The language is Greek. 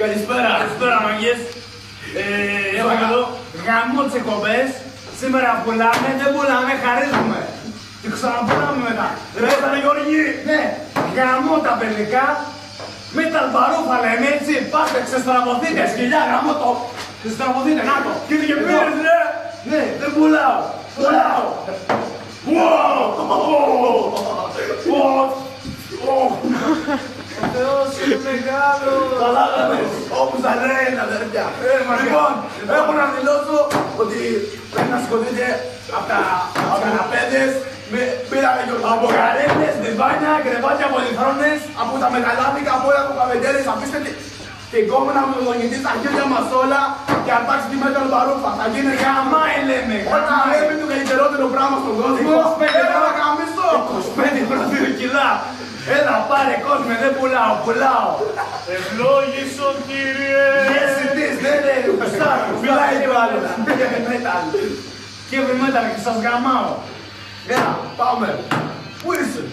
Καλησπέρα, μαγκές. Έχουμε εδώ γαμώ τις εκπομπές. Σήμερα πουλάμε, δεν πουλάμε, χαρίζουμε. Και ξαναπουλάμε μετά. Δηλαδή θα λέει Γιώργη, ναι, γαμώ τα παιδικά. Με τα μπαρούφα λέμε έτσι, πάτε, ξεστραβωθείτε, σκυλιά, γαμώ το. Ξεστραβωθείτε, να το. Κύριε και πήρες ρε. Ναι, δεν πουλάω. Πουλάω. Ο Θεός είναι μεγάλος! Καταλάβες, όπως τα λένε αδερφιά. Λοιπόν, έχω να δηλώσω ότι πρέπει να σηκωθείτε από τα καναπέδες. Πήραμε και από καρέκλες, διβάνια, κρεβάτια, πολυθρόνες, από τα μεγαλάδικα, από όλα από καβεντέρες. Αφήστε την κόμμενα με τον δονητή στα χέρια μας όλα και αρπάξτε τη μέτρα μπαρούφα. Θα γίνει γαμάι λέμε. Όταν λέμε το καλύτερότερο πράγμα στον κόσμο. 25 χρόνια κιλά. Έλα πάρε κόσμε, δεν πουλάω, πουλάω. Ευλόγησον Κύριε! Yes it is, ναι, μιλάει το άλλο. Heavy metal. Heavy metal και σας γαμάω. Έλα, πάμε. Πού είσαι?